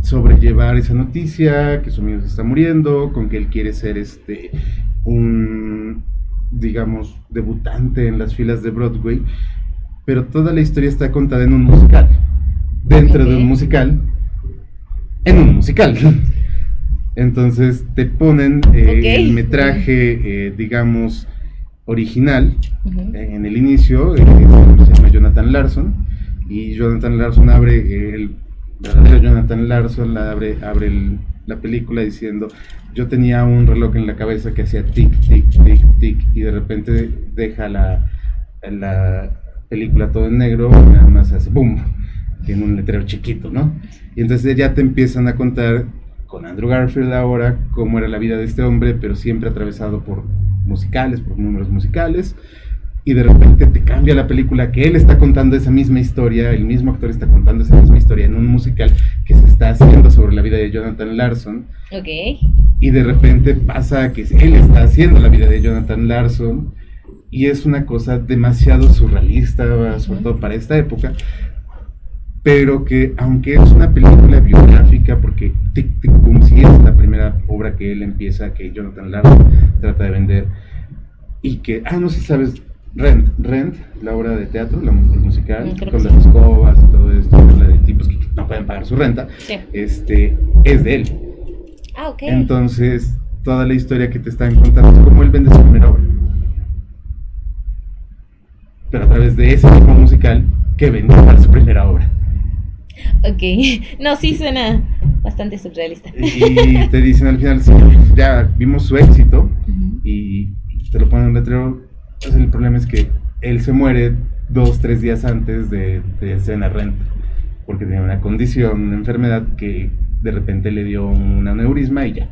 sobrellevar esa noticia, que su amigo se está muriendo, con que él quiere ser un, digamos, debutante en las filas de Broadway, pero toda la historia está contada en un musical, dentro de un musical, en un musical. Entonces te ponen el metraje, digamos, original, Ujú. en el inicio, se llama Jonathan Larson, y Jonathan Larson abre, el verdadero Jonathan Larson la película diciendo: yo tenía un reloj en la cabeza que hacía tic, tic, tic, tic, y de repente deja la película todo en negro, y nada más hace boom, tiene un letrero chiquito, ¿no? Y entonces ya te empiezan a contar con Andrew Garfield ahora cómo era la vida de este hombre, pero siempre atravesado por musicales, por números musicales, y de repente te cambia la película que él está contando esa misma historia, el mismo actor está contando esa misma historia en un musical que se está haciendo sobre la vida de Jonathan Larson, Ok. y de repente pasa que él está haciendo la vida de Jonathan Larson, y es una cosa demasiado surrealista, sobre todo para esta época, pero que aunque es una película biográfica, porque Tic Tic Boom sí es la primera obra que él empieza, que Jonathan Larson trata de vender, y que, no sé si sabes, Rent, la obra de teatro, el musical, Creo con que las sí. escobas y todo esto, la de tipos que no pueden pagar su renta, Sí. es de él. Ok. Entonces, toda la historia que te están contando es cómo él vende su primera obra, pero a través de ese mismo musical que vendió para su primera obra. Ok. No, sí suena bastante surrealista. Y te dicen al final: sí, ya vimos su éxito, Ujú. y te lo ponen en un letrero. Entonces, el problema es que él se muere 2-3 días antes de escena Rent, porque tenía una condición, una enfermedad que de repente le dio un aneurisma y ya.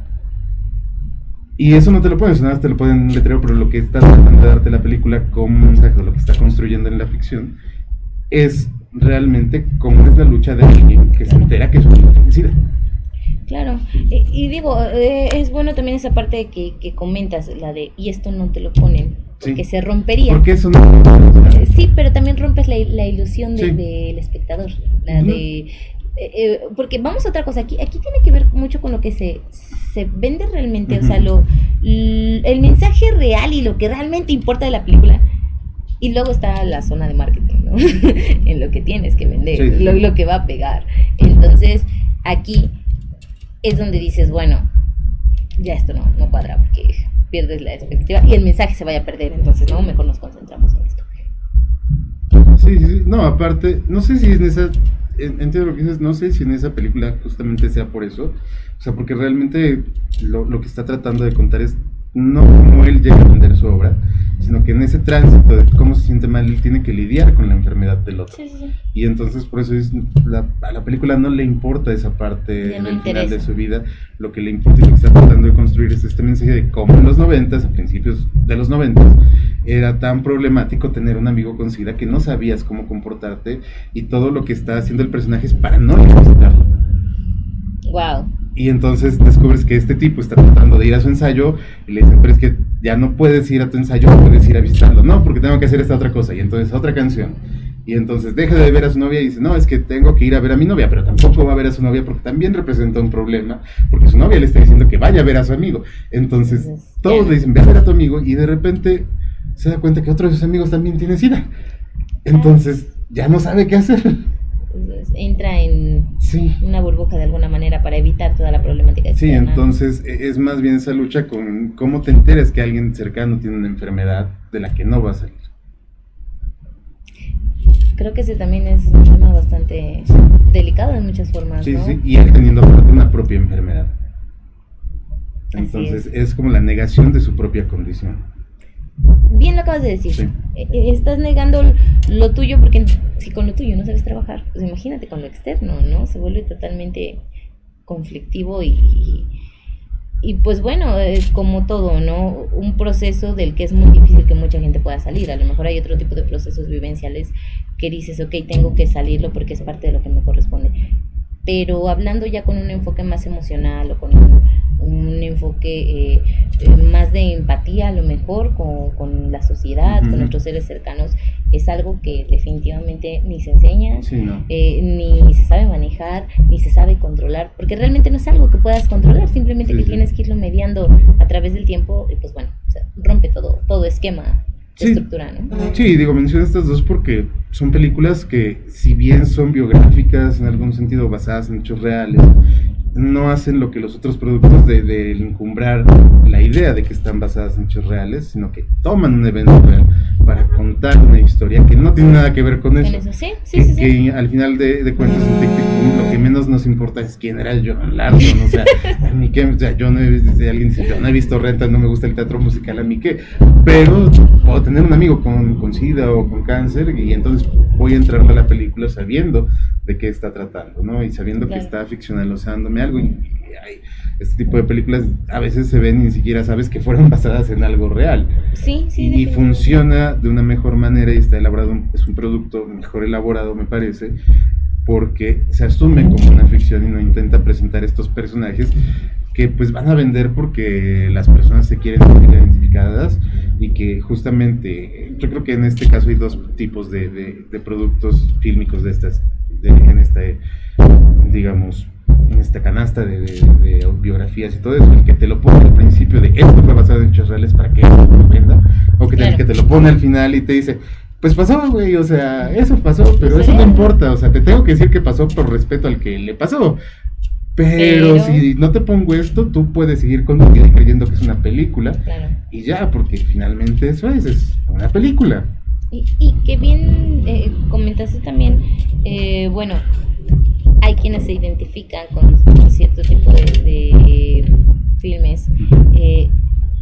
Y eso no te lo ponen, nada más te lo ponen en un letrero, pero lo que está tratando de darte la película como un mensaje, lo que está construyendo en la ficción, es realmente cómo es la lucha de alguien que se entera que su hijo tiene SIDA. Claro, y digo, es bueno también esa parte que comentas, la de, y esto no te lo ponen, porque Sí. se rompería. Porque eso no... Sí, pero también rompes la ilusión Sí. del espectador, la Ujú. de... porque vamos a otra cosa, aquí tiene que ver mucho con lo que se vende realmente, o sea, Ujú. el mensaje real y lo que realmente importa de la película. Y luego está la zona de marketing, ¿no? En lo que tienes que vender, Sí, sí. lo que va a pegar. Entonces, aquí es donde dices, bueno, ya esto no cuadra porque pierdes la expectativa y el mensaje se vaya a perder, entonces, ¿no? Mejor nos concentramos en esto. Sí, sí, sí. No, aparte, no sé si en esa, entiendo lo que dices, no sé si en esa película justamente sea por eso, o sea, porque realmente lo que está tratando de contar es no cómo él llega a vender su obra, sino que en ese tránsito de cómo se siente mal, él tiene que lidiar con la enfermedad del otro. Sí, sí, sí. Y entonces por eso a la película no le importa esa parte Ya no del final interesa. de su vida, lo que le importa y lo que está tratando de construir es este mensaje de cómo en los 90s, a principios de los 90s, era tan problemático tener un amigo con SIDA que no sabías cómo comportarte, y todo lo que está haciendo el personaje es para no necesitarlo. Wow. Y entonces descubres que este tipo está tratando de ir a su ensayo y le dicen: pero es que ya no puedes ir a tu ensayo, no puedes ir a visitarlo. No, porque tengo que hacer esta otra cosa. Y entonces otra canción. Y entonces deja de ver a su novia y dice: no, es que tengo que ir a ver a mi novia, pero tampoco va a ver a su novia porque también representa un problema, porque su novia le está diciendo que vaya a ver a su amigo. Entonces todos le dicen: ve a ver a tu amigo, y de repente se da cuenta que otro de sus amigos también tiene SIDA. Entonces ya no sabe qué hacer. Entonces, entra en Sí. una burbuja de alguna manera para evitar toda la problemática Sí, externa. entonces es más bien esa lucha con cómo te enteras que alguien cercano tiene una enfermedad de la que no va a salir. Creo que ese también es un tema bastante delicado de muchas formas, Sí, ¿no? sí, y él teniendo aparte una propia enfermedad. Así Entonces es como la negación de su propia condición. Bien lo acabas de decir. Sí. Estás negando lo tuyo porque si con lo tuyo no sabes trabajar, pues imagínate con lo externo, ¿no? Se vuelve totalmente conflictivo y pues bueno, es como todo, ¿no? Un proceso del que es muy difícil que mucha gente pueda salir. A lo mejor hay otro tipo de procesos vivenciales que dices, ok, tengo que salirlo porque es parte de lo que me corresponde. Pero hablando ya con un enfoque más emocional o con un enfoque más de empatía, a lo mejor con la sociedad, Ujú. con nuestros seres cercanos, es algo que definitivamente ni se enseña, Sí, no. ni se sabe manejar, ni se sabe controlar, porque realmente no es algo que puedas controlar, simplemente Sí, que sí. tienes que irlo mediando a través del tiempo y pues bueno, o sea, rompe todo esquema de Sí. estructura, ¿no? Sí, digo, menciono estas dos porque son películas que, si bien son biográficas, en algún sentido basadas en hechos reales, no hacen lo que los otros productos de encumbrar la idea de que están basadas en hechos reales, sino que toman un evento real para contar una historia que no tiene nada que ver con eso. Que al final de cuentas en Tic-Tic-Boom lo que menos nos importa es quién era el John Larson, o sea, a mí qué, o sea, yo no he visto, alguien dice, yo no he visto Renta, no me gusta el teatro musical, a mí qué, pero puedo tener un amigo con SIDA o con cáncer y entonces voy a entrarle a la película sabiendo de qué está tratando, ¿no? Y sabiendo que está ficcionalizándome algo y este tipo de películas a veces se ven y ni siquiera sabes que fueron basadas en algo real. Y funciona de una mejor manera y está elaborado, es un producto mejor elaborado, me parece, porque se asume como una ficción y no intenta presentar estos personajes que pues van a vender porque las personas se quieren sentir identificadas y que justamente, yo creo que en este caso hay dos tipos de productos fílmicos en esta canasta de biografías y todo eso, el que te lo pone al principio de esto fue basado en hechos reales para que lo venda, o que el que te lo pone al final y te dice, pues pasó, güey, o sea, eso pasó, pero eso no importa, o sea, te tengo que decir que pasó por respeto al que le pasó. Pero si no te pongo esto, tú puedes seguir creyendo que es una película, y ya, porque finalmente eso es una película. Y que bien comentaste también, bueno, hay quienes se identifican con cierto tipo de filmes,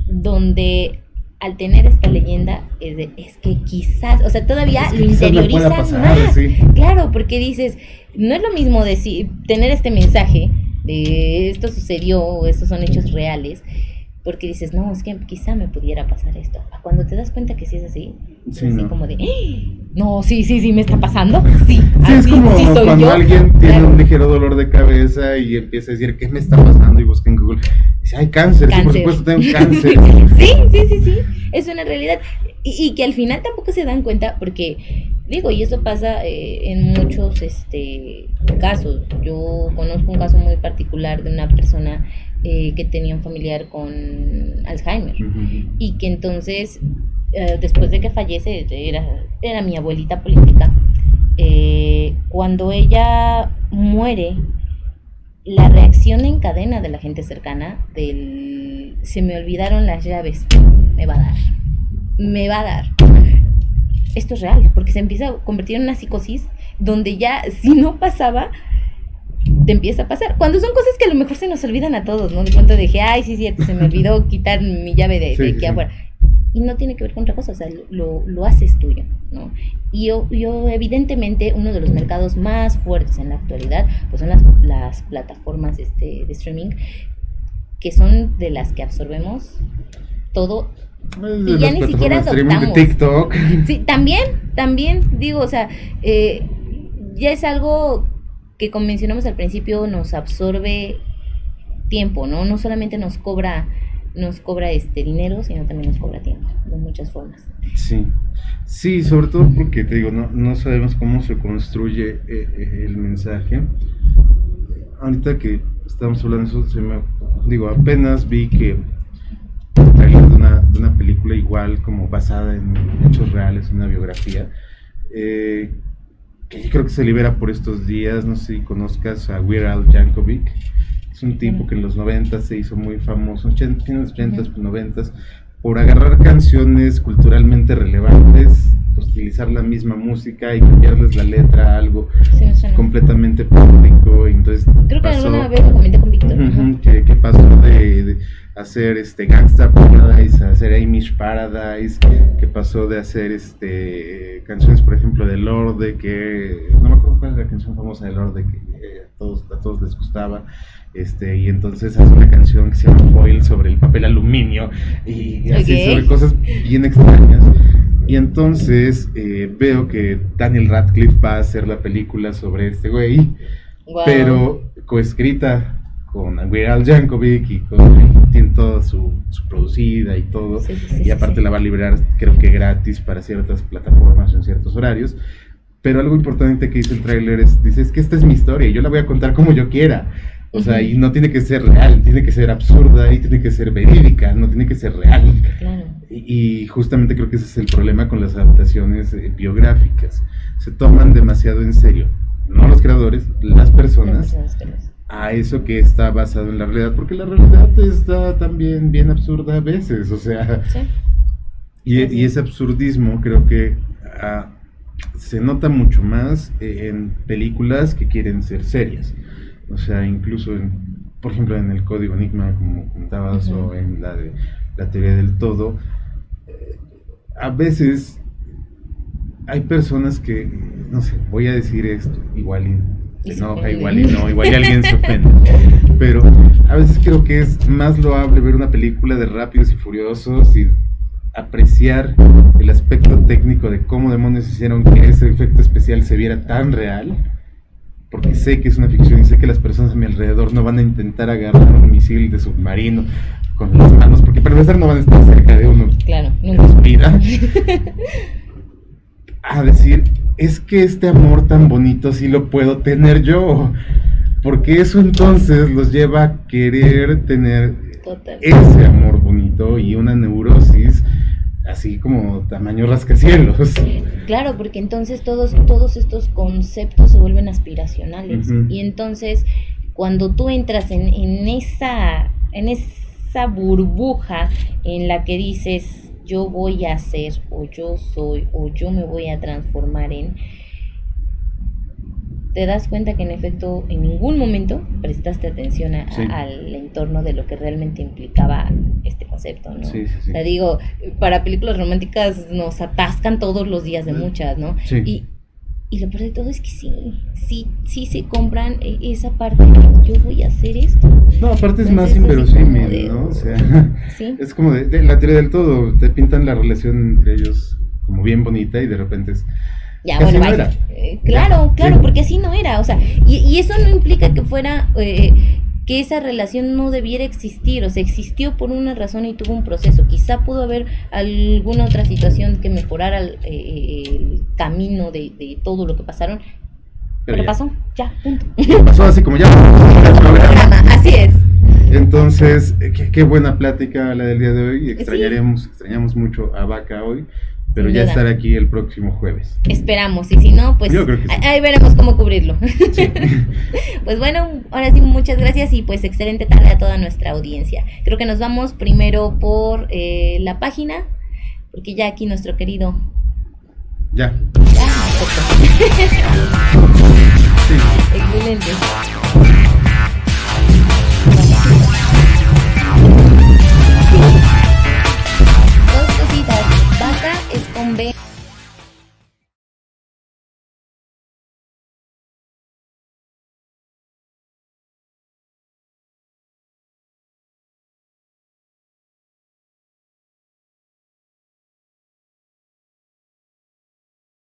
donde al tener esta leyenda es que quizás, o sea, todavía lo interiorizan más, claro, porque dices, no es lo mismo decir, tener este mensaje de esto sucedió o estos son hechos reales, porque dices, no, es que quizá me pudiera pasar esto, cuando te das cuenta que sí es así, como de, no, sí, me está pasando, es como cuando yo. Alguien tiene un ligero dolor de cabeza y empieza a decir, ¿qué me está pasando? Y busca en Google, dice, hay cáncer, sí, por supuesto tengo cáncer. sí, es una realidad, y que al final tampoco se dan cuenta, porque digo, y eso pasa en muchos casos. Yo conozco un caso muy particular de una persona que tenía un familiar con Alzheimer, y que entonces después de que fallece, era mi abuelita política, cuando ella muere, la reacción en cadena de la gente cercana se me olvidaron las llaves, me va a dar. Esto es real, porque se empieza a convertir en una psicosis donde ya, si no pasaba, te empieza a pasar. Cuando son cosas que a lo mejor se nos olvidan a todos, ¿no? De pronto dije, ay, sí, cierto, se me olvidó quitar mi llave de aquí afuera. Y no tiene que ver con otra cosa, o sea, lo haces tuyo, ¿no? Y yo evidentemente, uno de los mercados más fuertes en la actualidad, pues son las plataformas de streaming, que son de las que absorbemos todo. Y ya ni siquiera adoptamos. De TikTok. Sí, también digo, o sea, ya es algo que, como mencionamos al principio, nos absorbe tiempo, ¿no? No solamente nos cobra dinero, sino también nos cobra tiempo, de muchas formas. Sí, sobre todo porque te digo, no sabemos cómo se construye el mensaje. Ahorita que estamos hablando de eso, apenas vi que de una película igual como basada en hechos reales, una biografía, que yo creo que se libera por estos días. No sé si conozcas a Weird Al Yankovic. Es un tipo que en los 90 se hizo muy famoso, finales de los 80s, 90s, por agarrar canciones culturalmente relevantes, utilizar la misma música y cambiarles la letra a algo completamente público. Entonces, creo que alguna vez lo comenté con Víctor. Que pasó de hacer Gangsta Paradise a hacer Amish Paradise, que pasó de hacer canciones, por ejemplo, de Lorde, que no me acuerdo cuál es la canción famosa de Lorde que a todos les gustaba, y entonces hace una canción que se llama Foil sobre el papel aluminio y así sobre cosas bien extrañas. Y entonces veo que Daniel Radcliffe va a hacer la película sobre este güey, pero coescrita con Weird Al Yankovic y tiene toda su producida y todo, y aparte la va a liberar, creo que gratis para ciertas plataformas en ciertos horarios. Pero algo importante que dice el tráiler dice, es que esta es mi historia y yo la voy a contar como yo quiera. O sea, y no tiene que ser real, tiene que ser absurda y tiene que ser verídica, no tiene que ser real. Claro. Y justamente creo que ese es el problema con las adaptaciones biográficas. Se toman demasiado en serio, no los creadores, las personas, a eso que está basado en la realidad, porque la realidad está también bien absurda a veces, o sea, Sí. y ese absurdismo creo que se nota mucho más en películas que quieren ser serias, o sea, incluso por ejemplo en el Código Enigma, como comentabas, o en la de la teoría del todo, a veces hay personas que, no sé, voy a decir esto, igual y se enoja, igual y no, igual y alguien se ofende, pero a veces creo que es más loable ver una película de Rápidos y Furiosos y apreciar el aspecto técnico de cómo demonios hicieron que ese efecto especial se viera tan real, porque sé que es una ficción y sé que las personas a mi alrededor no van a intentar agarrar un misil de submarino con las manos, porque para empezar no van a estar cerca de uno. Claro, en nunca. su vida. A decir, es que este amor tan bonito sí lo puedo tener yo, porque eso entonces los lleva a querer tener Total. ese amor bonito y una neurosis así como tamaño rascacielos. Claro, porque entonces todos estos conceptos se vuelven aspiracionales. Ujú. Y entonces, cuando tú entras en esa burbuja en la que dices, yo voy a ser, o yo soy, o yo me voy a transformar en, te das cuenta que en efecto en ningún momento prestaste atención Sí. al entorno de lo que realmente implicaba este concepto, ¿no? Sí, sí, sí. Te digo, para películas románticas nos atascan todos los días de muchas, ¿no? Sí. Y lo peor de todo es que sí se compran esa parte de yo voy a hacer esto. No, aparte es Entonces, más así inverosímil, como de- ¿no? O sea, Sí. es como de la teoría del todo, te pintan la relación entre ellos como bien bonita y de repente es... Ya, que bueno, así no vaya. era. Claro, Sí. porque así no era, o sea, y eso no implica que fuera, que esa relación no debiera existir, o sea, existió por una razón y tuvo un proceso, quizá pudo haber alguna otra situación que mejorara el camino de todo lo que pasaron, pero ya. pasó, ya, punto. Pasó así como ya. Así es. Entonces, qué buena plática la del día de hoy. Extrañamos mucho a Vaca hoy, pero Sin ya duda. estará aquí el próximo jueves. Esperamos, y si no, pues Yo creo que sí. ahí veremos cómo cubrirlo. Sí. Pues bueno, ahora sí, muchas gracias y pues excelente tarde a toda nuestra audiencia. Creo que nos vamos primero por la página, porque ya aquí nuestro querido... Ya. Ya, perfecto.